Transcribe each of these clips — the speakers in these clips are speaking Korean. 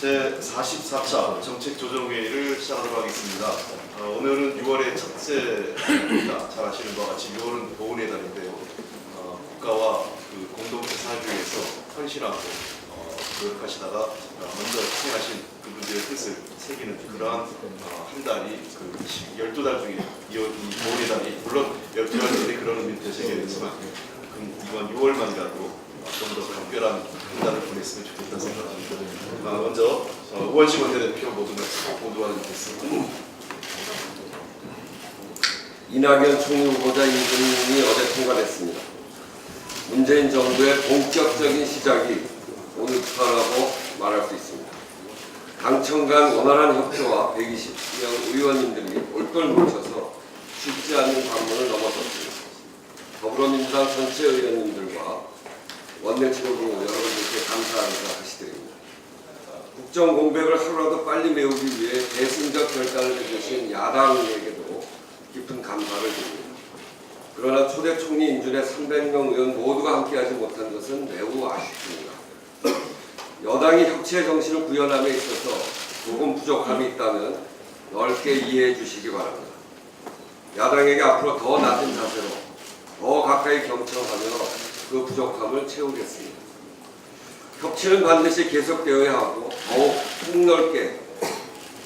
제44차 정책조정회의를 시작하도록 하겠습니다. 오늘은 6월의 첫째입니다. 잘 아시는 바와 같이 6월은 보훈의 달인데요. 국가와 그 공동체 사기 위해서 헌신하고 노력하시다가 먼저 희생하신 그분들의 뜻을 새기는 그러한 한 달이 그 12달 중에 이 보훈의 달이 물론 12달인데 그런 의미는 되새겨야 되지만 이번 6월만이라도 좀 더 특별한 한 달을 보냈으면 좋겠다는 생각합니다. 먼저 우원식 원내대표 모두가 있겠습니다. 이낙연 총리 후보자 인준이 어제 통과됐습니다. 문재인 정부의 본격적인 시작이 오늘부터라고 말할 수 있습니다. 당청 간 원활한 협조와 120명 의원님들이 똘똘 뭉쳐서 쉽지 않은 관문을 넘어섰습니다. 더불어민주당 전체 의원님들과 원내 지도부 여러분들께 감사 인사드립니다. 국정 공백을 하루라도 빨리 메우기 위해 대승적 결단을 해주신 야당에게도 깊은 감사를 드립니다. 그러나 초대 총리 인준에 300명 의원 모두가 함께하지 못한 것은 매우 아쉽습니다. 여당이 협치의 정신을 구현함에 있어서 조금 부족함이 있다면 넓게 이해해 주시기 바랍니다. 야당에게 앞으로 더 낮은 자세로 더 가까이 경청하며 그 부족함을 채우겠습니다. 협치는 반드시 계속되어야 하고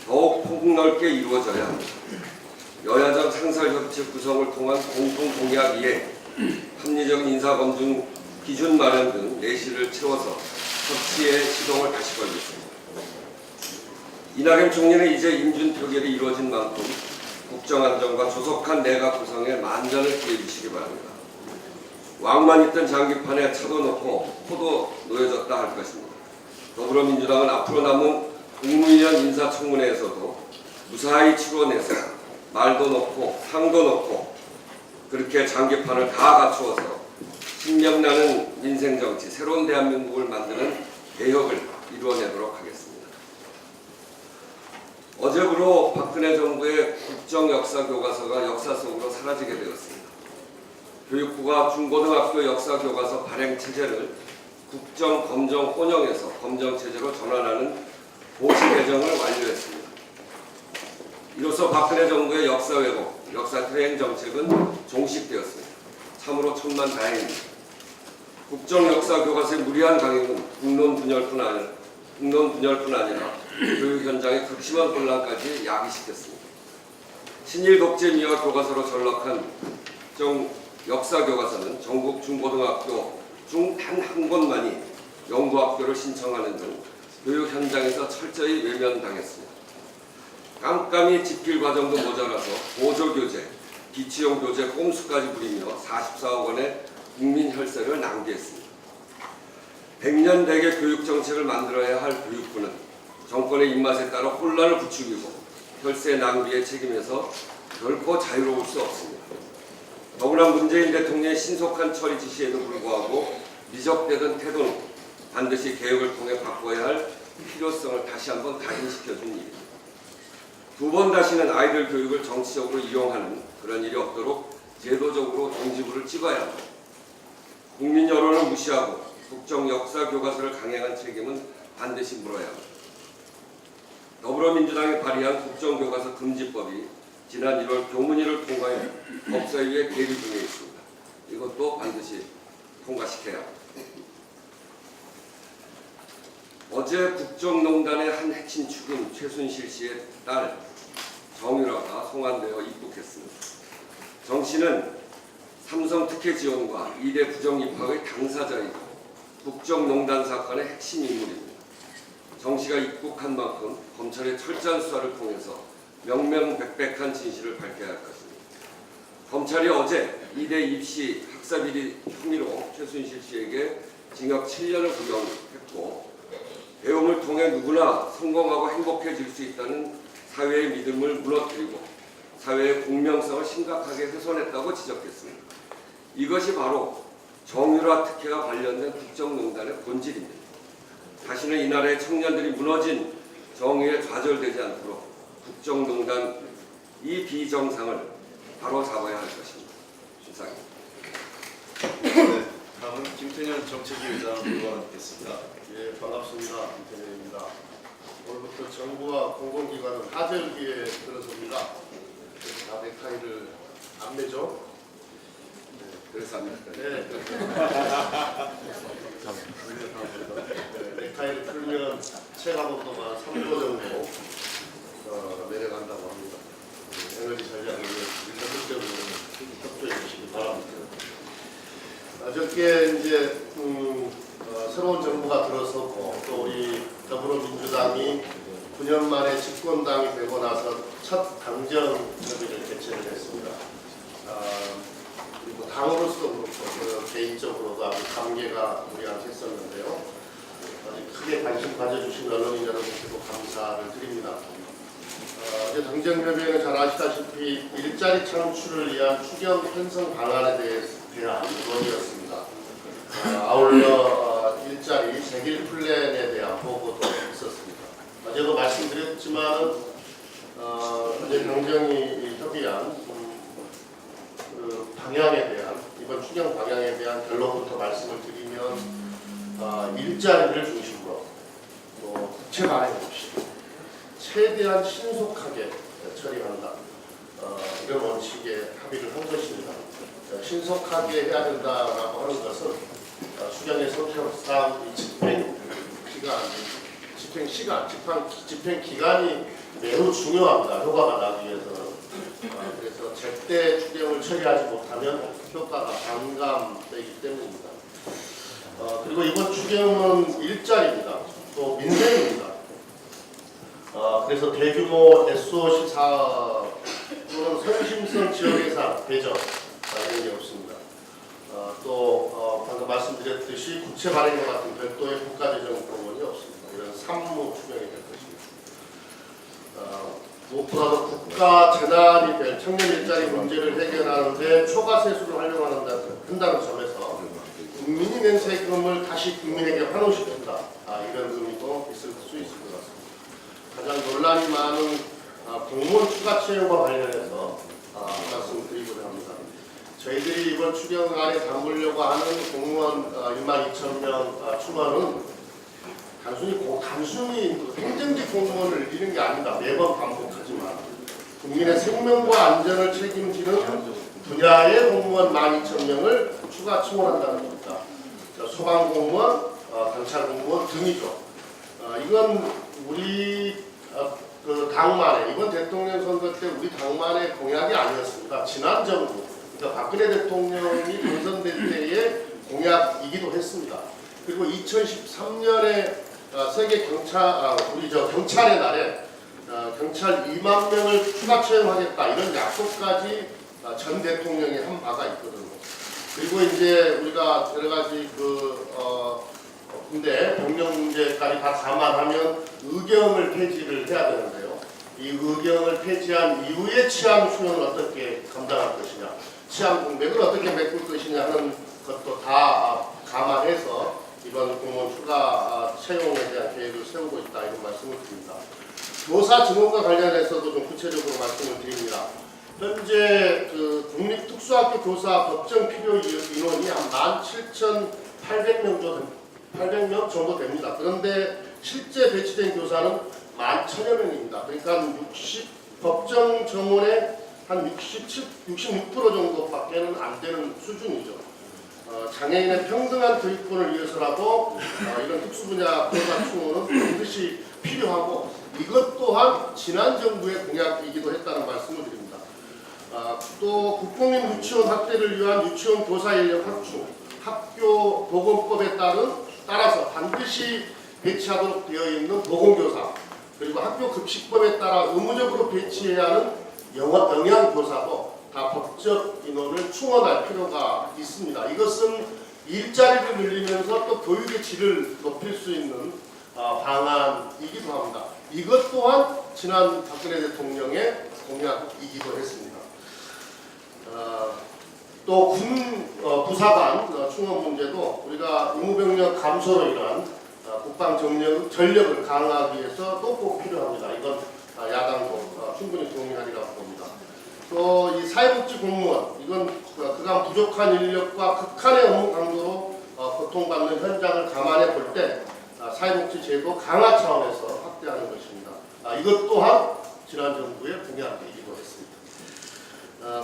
더욱 폭넓게 이루어져야 합니다. 여야정 상설협치 구성을 통한 공통공약 이에 합리적 인사검증 기준 마련 등 내실을 채워서 협치의 시동을 다시 걸겠습니다. 이낙연 총리는 이제 인준 표결이 이루어진 만큼 국정안정과 조속한 내각 구성에 만전을 기해 주시기 바랍니다. 왕만 있던 장기판에 차도 놓고 포도 놓여졌다 할 것입니다. 더불어민주당은 앞으로 남은 국무위원 인사청문회에서도 무사히 치러내서 말도 놓고 상도 놓고 그렇게 장기판을 다 갖추어서 신명나는 민생정치, 새로운 대한민국을 만드는 개혁을 이루어내도록 하겠습니다. 어제부로 박근혜 정부의 국정역사교과서가 역사 속으로 사라지게 되었습니다. 교육부가 중고등학교 역사교과서 발행체제를 국정검정 혼용해서 검정체제로 전환하는 고시 개정을 완료했습니다. 이로써 박근혜 정부의 역사 왜곡, 역사 퇴행 정책은 종식되었습니다. 참으로 천만다행입니다. 국정역사교과서의 무리한 강행은 국론 분열뿐 아니라 교육 현장의 극심한 혼란까지 야기시켰습니다. 친일 독재 미화 교과서로 전락한 역사교과서는 전국 중고등학교 중 단 한 곳만이 연구학교를 신청하는 등 교육 현장에서 철저히 외면당했습니다. 깜깜이 집필 과정도 모자라서 보조교재, 기치용 교재 꼼수까지 부리며 44억 원의 국민 혈세를 낭비했습니다. 100년 대계 교육정책을 만들어야 할 교육부는 정권의 입맛에 따라 혼란을 부추기고 혈세 낭비의 책임에서 결코 자유로울 수 없습니다. 더구나 문재인 대통령의 신속한 처리 지시에도 불구하고 미적대던 태도는 반드시 개혁을 통해 바꿔야 할 필요성을 다시 한번 각인시켜준 일입니다. 두 번 다시는 아이들 교육을 정치적으로 이용하는 그런 일이 없도록 제도적으로 종지부를 찍어야 합니다. 국민 여론을 무시하고 국정 역사 교과서를 강행한 책임은 반드시 물어야 합니다. 더불어민주당이 발의한 국정교과서 금지법이 지난 1월 교문위를 통과해 법사위에 계류 중에 있습니다. 이것도 반드시 통과시켜야 합니다. 어제 국정농단의 한 핵심 축인 최순실 씨의 딸 정유라가 송환되어 입국했습니다. 정 씨는 삼성 특혜 지원과 이대 부정 입학의 당사자이고 국정농단 사건의 핵심 인물입니다. 정 씨가 입국한 만큼 검찰의 철저한 수사를 통해서 명명백백한 진실을 밝혀야 할 것입니다. 검찰이 어제 이대 입시 학사비리 혐의로 최순실 씨에게 징역 7년을 구형했고 배움을 통해 누구나 성공하고 행복해질 수 있다는 사회의 믿음을 무너뜨리고 사회의 공명성을 심각하게 훼손했다고 지적했습니다. 이것이 바로 정유라 특혜와 관련된 국정농단의 본질입니다. 다시는 이 나라의 청년들이 무너진 정의에 좌절되지 않도록 국정농단 이 비정상을 바로 잡아야 할 것입니다. 이상입니다. 네, 다음은 김태년 정책위 의장 의원 있겠습니다. 예, 반갑습니다. 김태년입니다. 정부와 공공기관은 하절기에 들어섭니다. 그래서 다 넥타이를 안 매죠? 그래서 안 네. 넥타이를 풀면 체감 온도가 3도 정도 내려간다고 합니다. 에너지 전략을 일단 그때로 협조해 주시기 바랍니다. 어저께 이제 새로운 정부가 들어서고 또 우리 더불어민주당이 9년 만에 집권당이 되고 나서 첫 당정협의를 개최를 했습니다. 그리고 당으로서도 그렇고 개인적으로도 아주 감개가 우리한테 했었는데요. 크게 관심 가져주신 언론인 여러분께도 감사를 드립니다. 어제 당정협의회는 잘 아시다시피 일자리 창출을 위한 추경 편성 방안에 대한 논의였습니다. 아울러 일자리 100일 플랜에 대한 보고도 있었습니다. 어제도 말씀드렸지만 어제 당정이 협의한 그 방향에 대한 이번 추경 방향에 대한 결론부터 말씀을 드리면 일자리를 중심으로 또 국채 발행 없이 최대한 신속하게 처리한다. 이런 원칙에 합의를 한 것입니다. 신속하게 해야 된다라고 하는 것은 수경의 성격상 집행 기간이 매우 중요합니다. 효과가 나기 위해서는. 그래서 제때 추경을 처리하지 못하면 효과가 반감되기 때문입니다. 그리고 이번 추경은 일자리입니다. 또 민생입니다. 그래서 대규모 SOC 사업 또는 선심성 지역 예산 배정 이런 게 없습니다. 또 방금 말씀드렸듯이 국채 발행과 같은 별도의 국가재정 공원이 없습니다. 이런 산무 추경이 될 것입니다. 무엇보다도 국가 재난이 될 청년 일자리 문제를 해결하는데 초과 세수를 활용한다는 점에서 국민이 낸 세금을 다시 국민에게 환원시킨다. 이런 의미도 있을 수 있을 것 같습니다. 가장 논란이 많은 공무원 추가 채용과 관련해서 말씀을 드리고자 합니다. 저희들이 이번 추경안에 담으려고 하는 공무원 12,000명 충원은 단순히 행정직 공무원을 늘리는 게 아니다. 매번 반복하지만 국민의 생명과 안전을 책임지는 분야의 공무원 12,000명을 추가 충원한다는 겁니다. 소방공무원, 경찰공무원 등이죠. 이건 우리 그 당만의 이번 대통령 선거 때 우리 당만의 공약이 아니었습니다. 지난 정부, 그러니까 박근혜 대통령이 당선될 때의 공약이기도 했습니다. 그리고 2013년에 세계 경찰의 날에 경찰 2만 명을 추가 채용하겠다 이런 약속까지 전 대통령이 한 바가 있거든요. 그리고 이제 우리가 여러 가지 군대 병력 문제까지 다 감안하면 의경을 폐지를 해야 되는데요. 이 의경을 폐지한 이후에 치안 수용을 어떻게 감당할 것이냐, 치안 공백을 어떻게 메꿀 것이냐 하는 것도 다 감안해서 이번 공무원 추가 채용에 대한 계획을 세우고 있다 이런 말씀을 드립니다. 교사 증원과 관련해서도 좀 구체적으로 말씀을 드립니다. 현재 그 국립특수학교 교사 법정 필요 인원이 한 17,800명 정도 됩니다. 그런데 실제 배치된 교사는 11,000여 명입니다. 그러니까 법정 정원의 한 66% 정도밖에는 안 되는 수준이죠. 장애인의 평등한 교육권을 위해서라도 이런 특수분야 교사 충원은 반드시 필요하고 이것 또한 지난 정부의 공약이기도 했다는 말씀을 드립니다. 또 국공립 유치원 확대를 위한 유치원 교사 인력 확충, 학교 보건법에 따라서 반드시 배치하도록 되어 있는 보건교사, 그리고 학교 급식법에 따라 의무적으로 배치해야 하는 영양교사도 다 법적 인원을 충원할 필요가 있습니다. 이것은 일자리를 늘리면서 또 교육의 질을 높일 수 있는 방안이기도 합니다. 이것 또한 지난 박근혜 대통령의 공약이기도 했습니다. 또 군 부사관 충원 문제도 우리가 의무병력 감소로 인한 국방 전력을 강화하기 위해서 또 꼭 필요합니다. 이건 야당도 충분히 동의하리라고 봅니다. 또 이 사회복지 공무원 이건 그간 부족한 인력과 극한의 업무 강도로 고통받는 현장을 감안해 볼 때 사회복지 제도 강화 차원에서 확대하는 것이 것입니다. 이것 또한 지난 정부의 공약이기도 했습니다.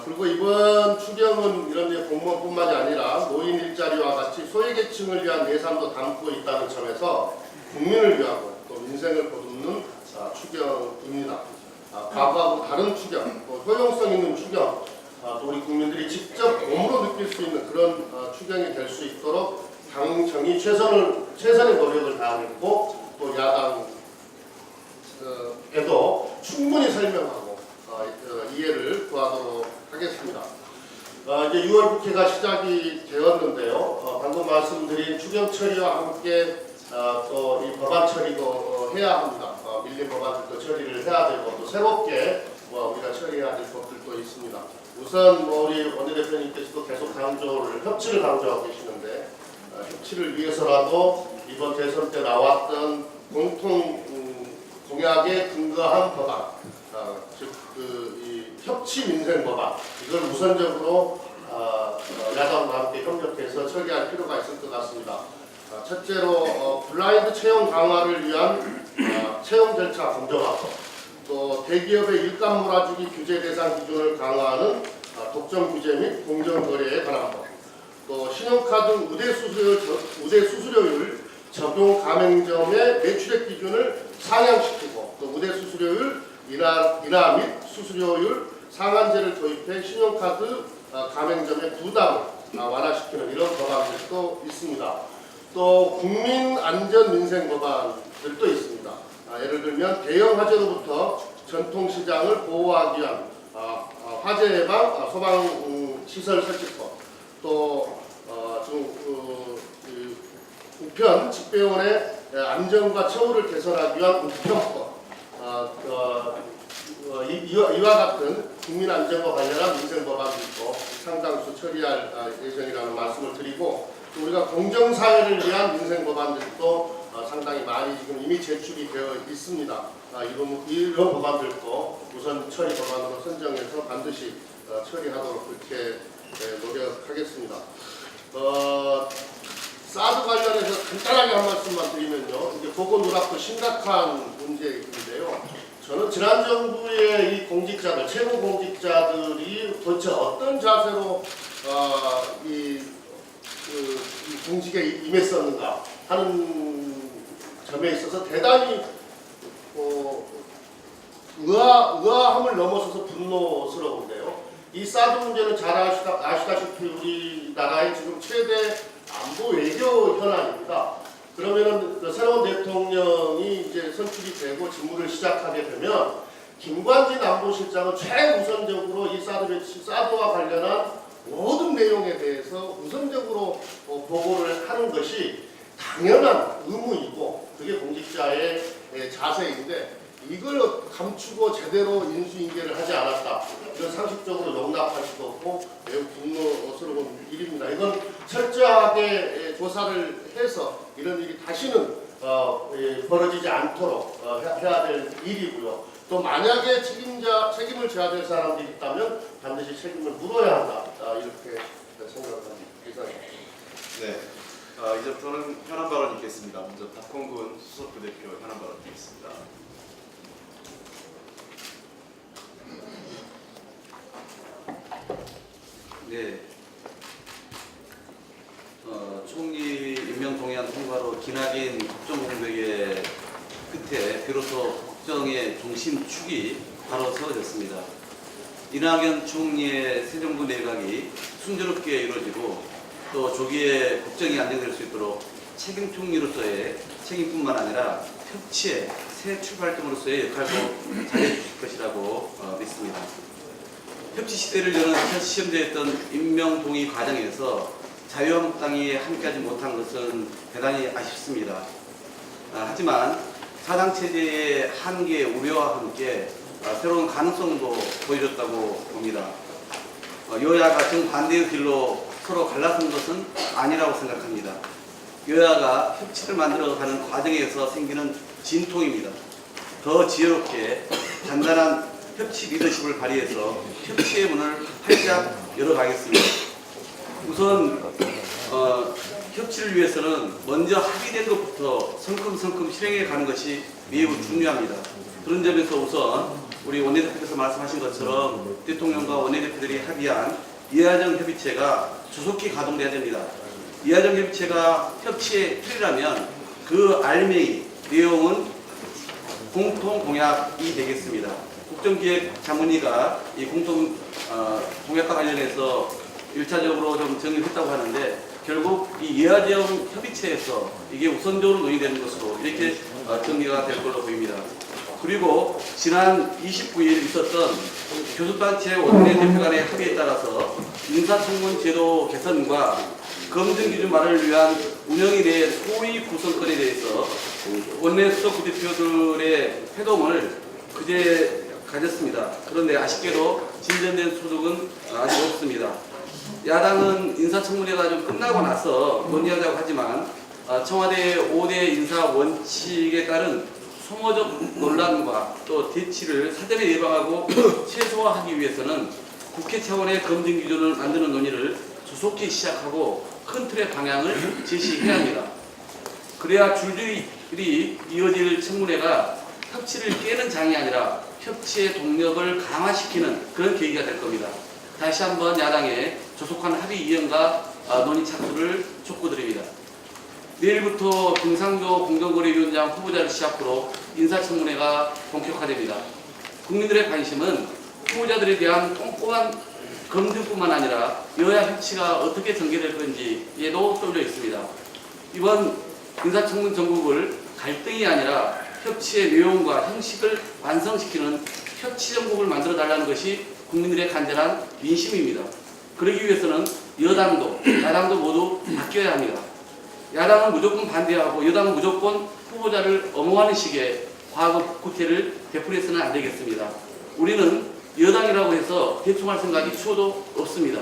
그리고 이번 추경은 이런 이제 공무원뿐만이 아니라 노인 일자리와 같이 소외계층을 위한 예산도 담고 있다는 점에서 국민을 위하고 또 민생을 보듬는 추경입니다. 과거하고 다른 추경, 또 효용성 있는 추경, 또 우리 국민들이 직접 몸으로 느낄 수 있는 그런 추경이 될 수 있도록 당정이 최선의 노력을 다하고 또 야당에도 충분히 설명하고 이해를 구하도록 하겠습니다. 이제 6월 국회가 시작이 되었는데요. 방금 말씀드린 추경 처리와 함께 또 이 법안 처리도 해야 합니다. 밀린 법안들도 처리를 해야 되고 또 새롭게 우리가 처리해야 될 것들도 있습니다. 우선 우리 원내대표님께서도 계속 협치를 강조하고 계시는데 협치를 위해서라도 이번 대선 때 나왔던 공통 공약에 근거한 법안, 즉 이 협치 민생 법안 이걸 우선적으로 야당과 함께 협력해서 처리할 필요가 있을 것 같습니다. 첫째로 블라인드 채용 강화를 위한 채용 절차 공정화, 또 대기업의 일감 몰아주기 규제 대상 기준을 강화하는 독점 규제 및 공정 거래에 관한 법, 또 신용카드 우대 수수료율 적용 가맹점의 매출액 기준을 상향시키고 또 우대 수수료율 인하 및 수수료율 상한제를 도입해 신용카드 가맹점의 부담을 완화시키는 이런 법안들도 있습니다. 또 국민안전민생 법안들도 있습니다. 예를 들면 대형 화재로부터 전통시장을 보호하기 위한 화재 예방 소방시설 설치법, 또 우편 집배원의 안전과 처우를 개선하기 위한 우편법, 이와 같은 국민 안전과 관련한 민생 법안도 있고 상당수 처리할 예정이라는 말씀을 드리고, 또 우리가 공정사회를 위한 민생 법안들도 상당히 많이 지금 이미 제출이 되어 있습니다. 이런 법안들도 우선 처리 법안으로 선정해서 반드시 처리하도록 그렇게 노력하겠습니다. 사드 관련해서 간단하게 한 말씀만 드리면요, 이제 보건 누락도 심각한 문제인데요. 저는 지난 정부의 이 공직자들, 최고 공직자들이 도대체 어떤 자세로 이 공직에 임했었는가 하는 점에 있어서 대단히 의아함을 넘어서서 분노스러운데요. 이 사드 문제는 잘 아시다시피 우리나라의 지금 최대 안보 외교 현안입니다. 그러면은 새로운 대통령이 이제 선출이 되고 직무를 시작하게 되면 김관진 안보실장은 최우선적으로 이 사드와 관련한 모든 내용에 대해서 우선적으로 보고를 하는 것이 당연한 의무이고 그게 공직자의 자세인데, 이걸 감추고 제대로 인수인계를 하지 않았다. 이건 상식적으로 용납할 수도 없고 매우 분노스러운 일입니다. 이건 철저하게 조사를 해서 이런 일이 다시는 벌어지지 않도록 해야 될 일이고요. 또 만약에 책임을 져야 될 사람들이 있다면 반드시 책임을 물어야 한다. 이렇게 생각합니다. 이상입니다. 네. 이제부터는 현안 발언 있겠습니다. 먼저 박홍근 수석부대표 현안 발언 드리겠습니다. 네. 총리 임명 동의안 통과로 기나긴 국정 공백의 끝에 비로소 국정의 중심축이 바로 세워졌습니다. 이낙연 총리의 새 정부 내각이 순조롭게 이루어지고 또 조기에 국정이 안정될 수 있도록 책임 총리로서의 책임뿐만 아니라 협치의 새 출발점으로서의 역할도 잘해 주실 것이라고 믿습니다. 협치 시대를 여는 첫 시험대였던 임명 동의 과정에서 자유한국당이 함께하지 못한 것은 대단히 아쉽습니다. 하지만 사당 체제의 한계 우려와 함께 새로운 가능성도 보여줬다고 봅니다. 여야가 정반대의 길로 서로 갈라선 것은 아니라고 생각합니다. 여야가 협치를 만들어가는 과정에서 생기는 진통입니다. 더 지혜롭게 단단한 협치 리더십을 발휘해서 협치의 문을 활짝 열어가겠습니다. 우선 협치를 위해서는 먼저 합의된 것부터 성큼성큼 실행해 가는 것이 매우 중요합니다. 그런 점에서 우선 우리 원내대표께서 말씀하신 것처럼 대통령과 원내대표들이 합의한 이하정 협의체가 조속히 가동돼야 됩니다. 이하정 협의체가 협치의 틀이라면 그 알맹이 내용은 공통 공약이 되겠습니다. 국정기획 자문위가 이 공통 공약과 관련해서 1차적으로 좀 정리를 했다고 하는데 결국 이 이하정 협의체에서 이게 우선적으로 논의되는 것으로 이렇게 정리가 될 걸로 보입니다. 그리고 지난 29일 있었던 교수단체 원내대표 간의 합의에 따라서 인사청문 제도 개선과 검증기준 마련을 위한 운영에 대해 소위 구성권에 대해서 원내 수석 부대표들의 회동을 그제 가졌습니다. 그런데 아쉽게도 진전된 소득은 아직 없습니다. 야당은 인사청문회가 좀 끝나고 나서 논의하자고 하지만 청와대 5대 인사 원칙에 따른 소모적 논란과 또 대치를 사전에 예방하고 최소화하기 위해서는 국회 차원의 검증 기준을 만드는 논의를 조속히 시작하고 큰 틀의 방향을 제시해야 합니다. 그래야 줄줄이 이어질 청문회가 협치를 깨는 장이 아니라 협치의 동력을 강화시키는 그런 계기가 될 겁니다. 다시 한번 야당의 조속한 합의 이행과 논의 착수를 촉구드립니다. 내일부터 김상조 공정거래위원장 후보자를 시작으로 인사청문회가 본격화됩니다. 국민들의 관심은 후보자들에 대한 꼼꼼한 검증뿐만 아니라 여야 협치가 어떻게 전개될 건지에도 쏠려 있습니다. 이번 인사청문 전국을 갈등이 아니라 협치의 내용과 형식을 완성시키는 협치 전국을 만들어 달라는 것이 국민들의 간절한 민심입니다. 그러기 위해서는 여당도 야당도 모두 바뀌어야 합니다. 야당은 무조건 반대하고 여당은 무조건 후보자를 엄호하는 식의 과거 국회를 되풀이해서는 안 되겠습니다. 우리는 여당이라고 해서 대충할 생각이 추호도 없습니다.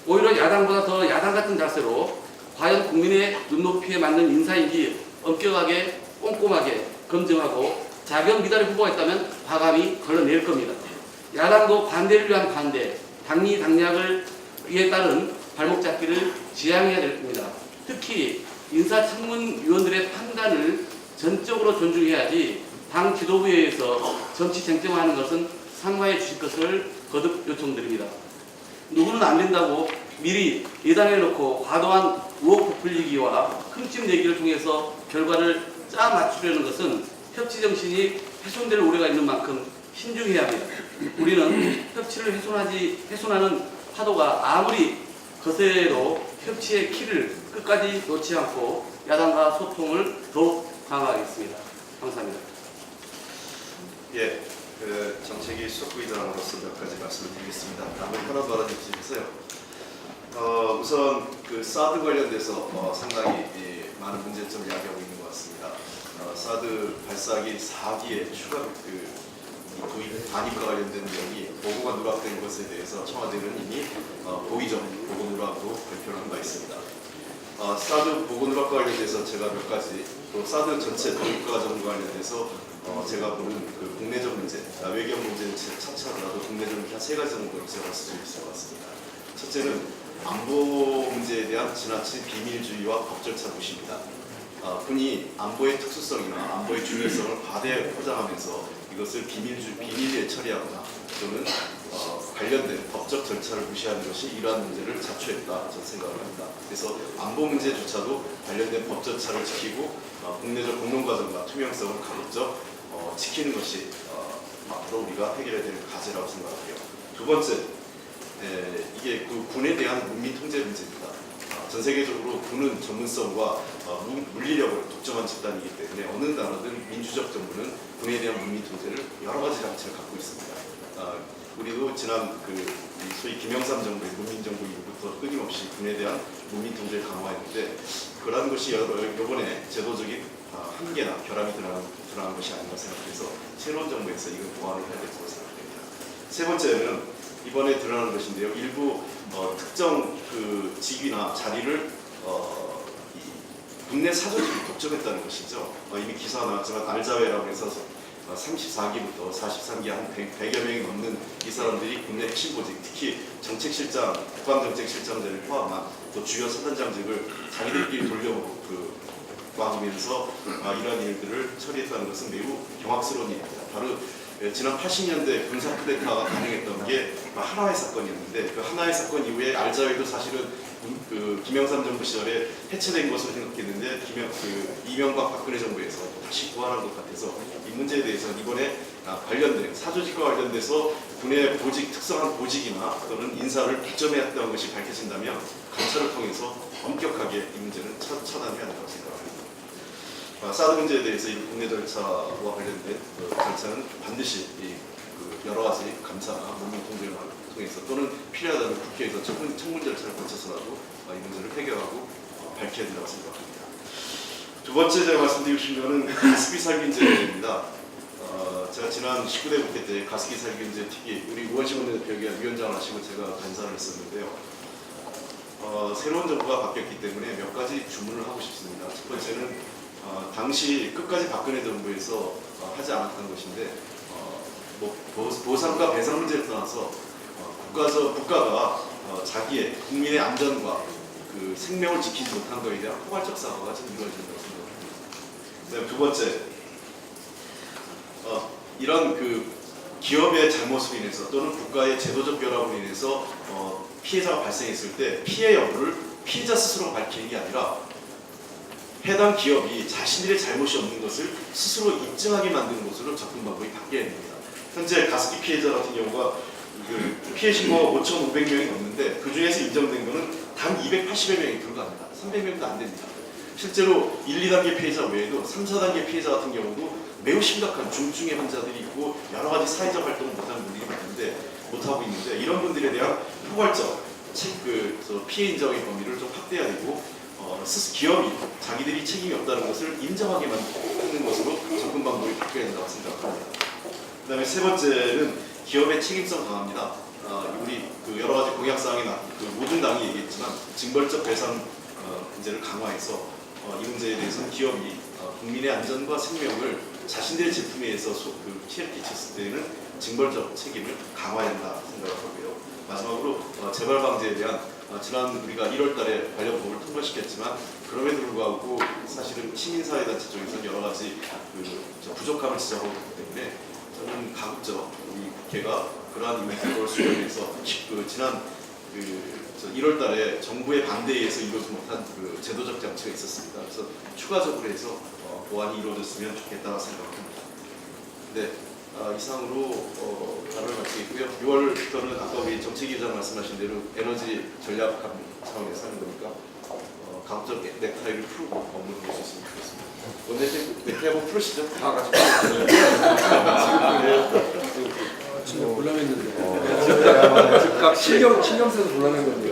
오히려 야당보다 더 야당 같은 자세로 과연 국민의 눈높이에 맞는 인사인지 엄격하게 꼼꼼하게 검증하고 자격 미달의 후보가 있다면 과감히 걸러낼 겁니다. 야당도 반대를 위한 반대, 당리 당략에 따른 발목 잡기를 지양해야 될 겁니다. 특히 인사청문위원들의 판단을 전적으로 존중해야지 당 지도부에 의해서 정치 쟁점화하는 것은 상마해 주실 것을 거듭 요청드립니다. 누구는 안 된다고 미리 예단해 놓고 과도한 의혹 부풀리기와 흠집 내기를 통해서 결과를 짜 맞추려는 것은 협치 정신이 훼손될 우려가 있는 만큼 신중해야 합니다. 우리는 협치를 훼손하는 파도가 아무리 거세도 협치의 키를 끝까지 놓지 않고 야당과 소통을 더욱 강화하겠습니다. 감사합니다. 예, 정책위 수석부의장으로서 몇 가지 말씀을 드리겠습니다. 다음은 하나도 알아주시겠어요? 우선 그 사드 관련돼서 상당히 많은 문제점을 야기하고 있는 것 같습니다. 사드 발사기 4기의 추가 도입 단입과 관련된 내용이 보고가 누락된 것에 대해서 청와대는 이미 고의적 보고 누락으로 발표를 한 바 있습니다. 사드 보고 누락과 관련돼서 제가 몇 가지 또 사드 전체 도입 과정과 관련돼서 제가 보는 그 국내적 문제, 외교 문제는 차치하더라도 국내적 문제 한 3가지 정도로 제가 말씀을 드릴 수 있을 것 같습니다. 첫째는 안보 문제에 대한 지나친 비밀주의와 법 절차 무시입니다. 흔히 안보의 특수성이나 안보의 중요성을 과대 포장하면서 이것을 비밀리에 처리하거나 또는 관련된 법적 절차를 무시하는 것이 이러한 문제를 자초했다 저는 생각을 합니다. 그래서 안보 문제조차도 관련된 법 절차를 지키고 국내적 공론 과정과 투명성을 가급적 지키는 것이 앞으로 우리가 해결해야 되는 과제라고 생각하고요. 두 번째, 이게 군에 대한 문민 통제 문제입니다. 전 세계적으로 군은 전문성과 물리력으로 독점한 집단이기 때문에 어느 나라든 민주적 정부는 군에 대한 문민 통제를 여러 가지 장치를 갖고 있습니다. 우리도 지난 소위 김영삼 정부의 문민 정부 이후부터 끊임없이 군에 대한 문민 통제를 강화했는데 그러한 것이 이번에 제도적인 한계나 결함이 드러난 것이 아닌가 생각해서 새로운 정부에서 이걸 보완을 해야 될 것으로 생각됩니다. 세 번째는 이번에 드러나는 것인데요. 일부 특정 직위나 자리를 국내 사조직이 독점했다는 것이죠. 이미 기사가 나왔지만 알자웨라고 해서 34기부터 43기 한 100여 명이 넘는 이 사람들이 국내 핵심 보직, 특히 정책실장, 국방정책실장들을 포함한 또 주요 사단장직을 자기들끼리 돌려막으면서 이러한 일들을 처리했다는 것은 매우 경악스러운 일입니다. 바로 지난 80년대 군사 쿠데타가 가능했던 게 하나의 사건이었는데 그 하나의 사건 이후에 알자회도 사실은 김영삼 정부 시절에 해체된 것으로 생각했는데 이명박 박근혜 정부에서 다시 부활한 것 같아서 이 문제에 대해서 이번에 관련된 사조직과 관련돼서 군의 보직, 특성한 보직이나 또는 인사를 독점했던 것이 밝혀진다면 감찰을 통해서 엄격하게 이 문제는 처단해야 된다고 생각합니다. 사드 문제에 대해서 이 국내 절차와 관련된 절차는 반드시 여러 가지 감사나 문명 통제를 통해서 또는 필요하다면 국회에서 청문 절차를 거쳐서라도 이 문제를 해결하고 밝혀야 된다고 생각합니다. 두 번째 제가 말씀드리고 싶은 것은 가습기 살균제입니다. 제가 지난 19대 국회 때 가습기 살균제 특위 우리 우원식 원내대표가 위원장을 하시고 제가 간사를 했었는데요. 새로운 정부가 바뀌었기 때문에 몇 가지 주문을 하고 싶습니다. 첫 번째는 당시 끝까지 박근혜 정부에서 하지 않았던 것인데 보상과 배상 문제를 떠나서 국가가 자기의 국민의 안전과 그 생명을 지키지 못한 것에 대한 포괄적 사과가 좀 이루어진다고 생각합니다. 그다음 두 번째, 이런 기업의 잘못으로 인해서 또는 국가의 제도적 결함으로 인해서 피해자가 발생했을 때 피해 여부를 피해자 스스로 밝히는 게 아니라 해당 기업이 자신들의 잘못이 없는 것을 스스로 입증하게 만드는 것으로 접근 방법이 바뀌어야 됩니다. 현재 가습기 피해자 같은 경우가 피해 신고가 5,500명이 넘는데 그 중에서 인정된 것은 단 280여 명이 불과합니다. 300명도 안 됩니다. 실제로 1, 2단계 피해자 외에도 3, 4단계 피해자 같은 경우도 매우 심각한 중증의 환자들이 있고 여러 가지 사회적 활동을 못하는 분들이 못하고 있는데 이런 분들에 대한 포괄적 피해 인정의 범위를 좀 확대해야 되고 기업이 자기들이 책임이 없다는 것을 인정하게 만드는 것으로 접근 방법이 바뀌어야 된다고 생각합니다. 그 다음에 세 번째는 기업의 책임성 강화입니다. 우리 여러 가지 공약사항에 모든 당이 얘기했지만 징벌적 배상 문제를 강화해서 이 문제에 대해서는 기업이 국민의 안전과 생명을 자신들의 제품에 의해서 피해를 끼쳤을 때는 징벌적 책임을 강화해야 한다 생각하고요. 마지막으로 재발 방지에 대한 지난 우리가 1월달에 관련 법을 통과시켰지만 그럼에도 불구하고 사실은 시민사회단체 쪽에서 여러 가지 부족함을 지적하고 있기 때문에 저는 가급적 우리 국회가 그러한 이벤트를 수행해서 지난 1월달에 정부의 반대에 의해서 이루어지 못한 제도적 장치가 있었습니다. 그래서 추가적으로 해서 보완이 이루어졌으면 좋겠다고 생각합니다. 네. 이상으로 발언을 마치겠고요. 6월부터는 아까 우리 정책위원장 말씀하신 대로 에너지 전략 차원에서 하는 거니까 가급적 넥타이를 풀고 업무를 볼 수 있으면 좋겠습니다. 원래는 넥타이 한번 풀으시죠. 다 같이 진짜 곤란했는데. 즉각 신경 써서 곤란한 건데.